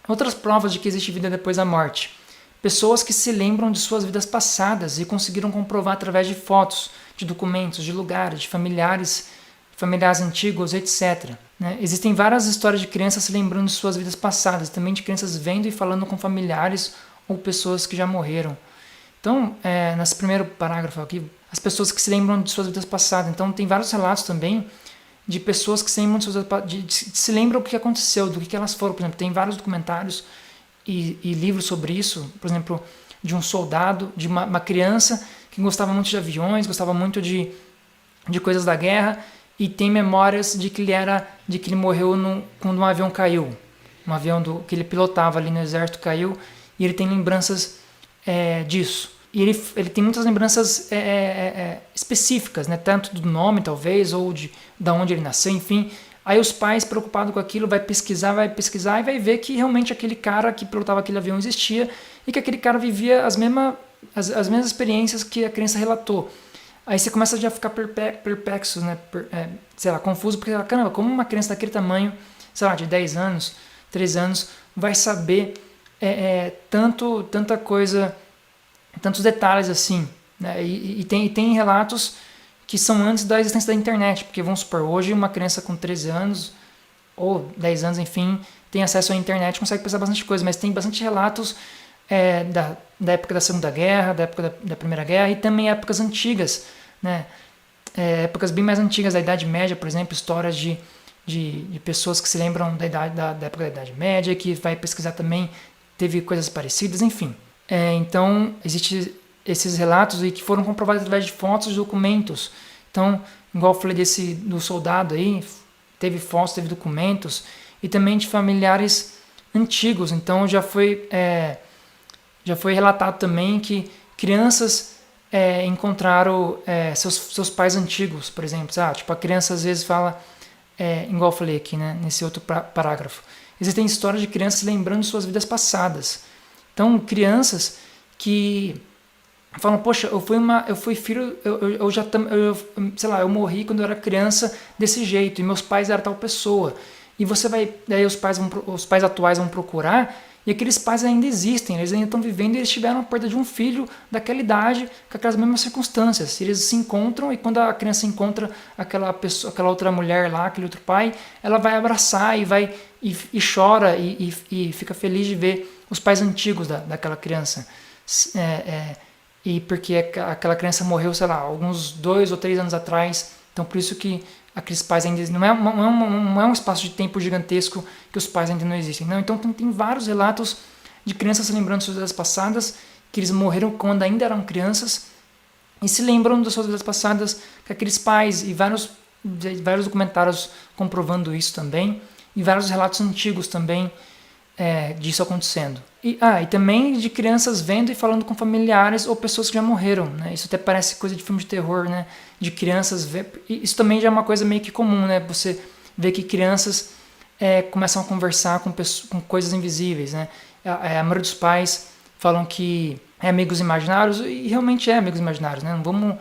Outras provas de que existe vida depois da morte. Pessoas que se lembram de suas vidas passadas e conseguiram comprovar através de fotos, de documentos, de lugares, de familiares antigos, etc. Né? Existem várias histórias de crianças se lembrando de suas vidas passadas, também de crianças vendo e falando com familiares ou pessoas que já morreram. Então, nesse primeiro parágrafo aqui, as pessoas que se lembram de suas vidas passadas. Então, tem vários relatos também de pessoas que se lembram, se lembram o que aconteceu, do que elas foram. Por exemplo, tem vários documentários e livros sobre isso. Por exemplo, de um soldado, de uma criança que gostava muito de aviões, gostava muito de coisas da guerra, e tem memórias de que ele morreu quando um avião caiu. Um avião que ele pilotava ali no exército caiu, e ele tem lembranças disso. E ele tem muitas lembranças específicas, né? Tanto do nome, talvez, ou de onde ele nasceu, enfim. Aí os pais, preocupados com aquilo, vai pesquisar e vai ver que realmente aquele cara que pilotava aquele avião existia e que aquele cara vivia as mesmas experiências que a criança relatou. Aí você começa já a ficar perplexo, né? Confuso, porque, caramba, como uma criança daquele tamanho, sei lá, de 10 anos, 13 anos, vai saber tanta coisa, tantos detalhes assim, né? E tem relatos que são antes da existência da internet, porque vamos supor, hoje uma criança com 13 anos ou 10 anos, enfim, tem acesso à internet, consegue pensar bastante coisa, mas tem bastante relatos da época da Segunda Guerra, da época da Primeira Guerra, e também épocas antigas, né? Épocas bem mais antigas, da Idade Média, por exemplo, histórias de pessoas que se lembram da época da Idade Média, que vai pesquisar também, teve coisas parecidas, enfim. Então, existem esses relatos aí que foram comprovados através de fotos e documentos. Então, igual eu falei do soldado aí, teve fotos, teve documentos, e também de familiares antigos. Então, já foi relatado também que crianças encontraram seus pais antigos, por exemplo. Tipo, a criança às vezes fala, igual eu falei aqui, né, nesse outro parágrafo. Existem histórias de crianças lembrando de suas vidas passadas. Então, crianças que falam, poxa, eu fui filho, eu morri quando eu era criança desse jeito, e meus pais eram tal pessoa. E daí os pais atuais vão procurar, e aqueles pais ainda existem, eles ainda estão vivendo, e eles tiveram a perda de um filho daquela idade, com aquelas mesmas circunstâncias. Eles se encontram, e quando a criança encontra aquela outra mulher lá, aquele outro pai, ela vai abraçar e chora e fica feliz de ver os pais antigos daquela criança. E porque aquela criança morreu, sei lá, alguns 2 ou 3 anos atrás. Então, por isso que aqueles pais ainda não é um espaço de tempo gigantesco que os pais ainda não existem. Não, então tem vários relatos de crianças se lembrando de suas vidas passadas, que eles morreram quando ainda eram crianças, e se lembram das suas vidas passadas, que aqueles pais, e vários documentários comprovando isso também, e vários relatos antigos também disso acontecendo. E também de crianças vendo e falando com familiares ou pessoas que já morreram, né? Isso até parece coisa de filme de terror, né? De crianças ver. E isso também já é uma coisa meio que comum, né? Você vê que crianças começam a conversar com coisas invisíveis, né? A maioria dos pais falam que é amigos imaginários, e realmente é amigos imaginários, né? Não vamos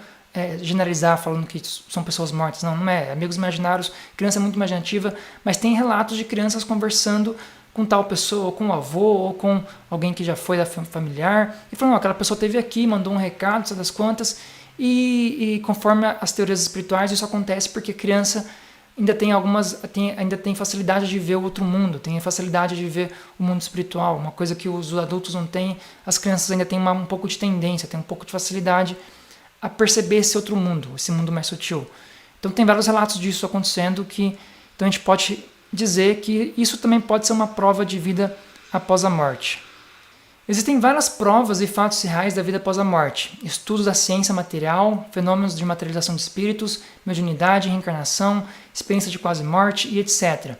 generalizar falando que são pessoas mortas, não é. Amigos imaginários, criança é muito imaginativa, mas tem relatos de crianças conversando com tal pessoa, ou com o avô, ou com alguém que já foi da familiar, e falando, aquela pessoa esteve aqui, mandou um recado, sabe das quantas, e conforme as teorias espirituais, isso acontece porque a criança ainda tem facilidade de ver o outro mundo, tem facilidade de ver o mundo espiritual, uma coisa que os adultos não têm, as crianças ainda têm um pouco de tendência, têm um pouco de facilidade a perceber esse outro mundo, esse mundo mais sutil. Então tem vários relatos disso acontecendo, então a gente pode dizer que isso também pode ser uma prova de vida após a morte. Existem várias provas e fatos reais da vida após a morte, estudos da ciência material, fenômenos de materialização de espíritos, mediunidade, reencarnação, experiência de quase morte e etc.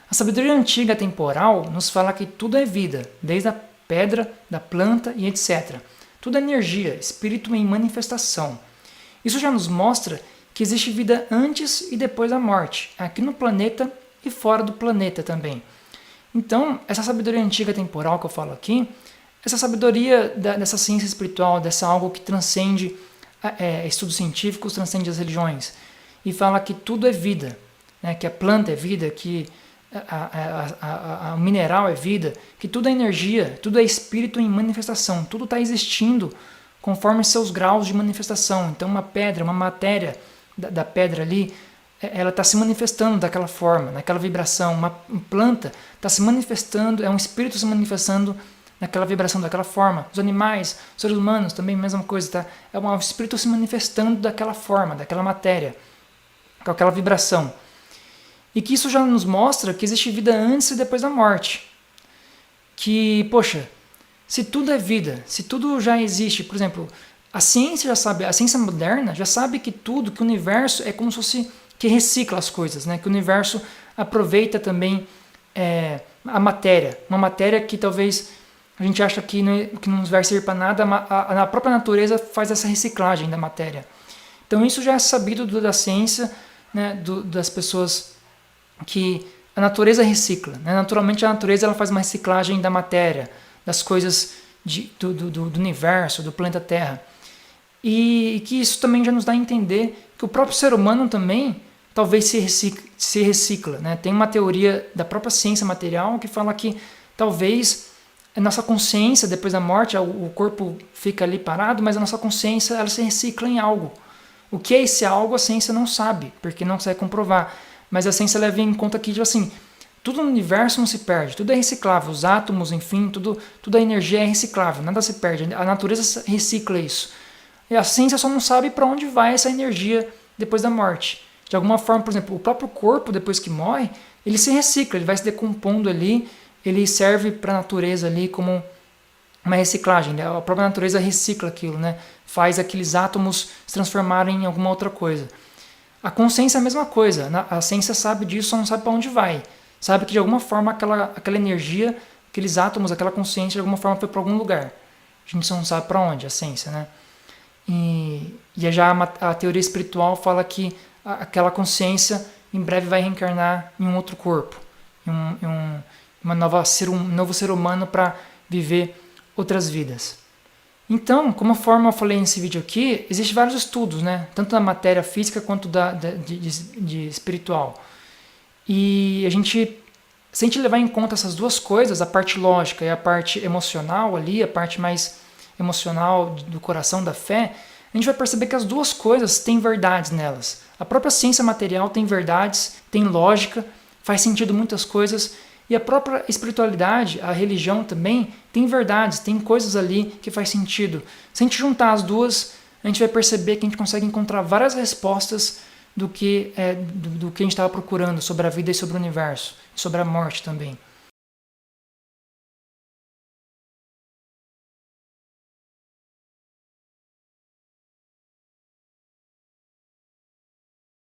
A sabedoria antiga temporal nos fala que tudo é vida, desde a pedra, da planta e etc. Tudo é energia, espírito em manifestação. Isso já nos mostra que existe vida antes e depois da morte, aqui no planeta e fora do planeta também. Então, essa sabedoria antiga temporal que eu falo aqui, essa sabedoria dessa ciência espiritual, dessa algo que transcende estudos científicos, transcende as religiões, e fala que tudo é vida, né? Que a planta é vida, que o mineral é vida, que tudo é energia, tudo é espírito em manifestação, tudo está existindo conforme seus graus de manifestação. Então uma pedra, uma matéria da pedra ali, ela está se manifestando daquela forma, naquela vibração. Uma planta está se manifestando, é um espírito se manifestando naquela vibração, daquela forma. Os animais, os seres humanos também, mesma coisa, tá? É um espírito se manifestando daquela forma, daquela matéria, com aquela vibração. E que isso já nos mostra que existe vida antes e depois da morte. Que, poxa, se tudo é vida, se tudo já existe, por exemplo, a ciência já sabe, a ciência moderna já sabe que tudo, que o universo é como se fosse que recicla as coisas, né? Que o universo aproveita também a matéria, uma matéria que talvez a gente acha que não vai servir para nada, a própria natureza faz essa reciclagem da matéria. Então isso já é sabido da ciência, né? Das pessoas, que a natureza recicla, né? Naturalmente a natureza ela faz uma reciclagem da matéria, das coisas do universo, do planeta Terra. E que isso também já nos dá a entender que o próprio ser humano também talvez se recicla, né? Tem uma teoria da própria ciência material que fala que talvez a nossa consciência, depois da morte, o corpo fica ali parado, mas a nossa consciência ela se recicla em algo. O que é esse algo a ciência não sabe, porque não consegue comprovar. Mas a ciência leva em conta que, tipo assim, tudo no universo não se perde, tudo é reciclável, os átomos, enfim, tudo a energia é reciclável, nada se perde, a natureza recicla isso. E a ciência só não sabe para onde vai essa energia depois da morte. De alguma forma, por exemplo, o próprio corpo, depois que morre, ele se recicla, ele vai se decompondo ali, ele serve para a natureza ali como uma reciclagem, né? A própria natureza recicla aquilo, né? Faz aqueles átomos se transformarem em alguma outra coisa. A consciência é a mesma coisa, a ciência sabe disso, só não sabe para onde vai. Sabe que de alguma forma aquela energia, aqueles átomos, aquela consciência de alguma forma foi para algum lugar. A gente só não sabe para onde, a ciência, né? E já a teoria espiritual fala que aquela consciência em breve vai reencarnar em um outro corpo, em um novo ser humano para viver outras vidas. Então, como forma eu falei nesse vídeo aqui, existem vários estudos, né? Tanto da matéria física quanto de espiritual. E se a gente levar em conta essas duas coisas, a parte lógica e a parte emocional ali, a parte mais emocional do coração, da fé, a gente vai perceber que as duas coisas têm verdades nelas. A própria ciência material tem verdades, tem lógica, faz sentido muitas coisas, e a própria espiritualidade, a religião também, tem verdades, tem coisas ali que faz sentido. Se a gente juntar as duas, a gente vai perceber que a gente consegue encontrar várias respostas do que a gente estava procurando sobre a vida e sobre o universo, sobre a morte também.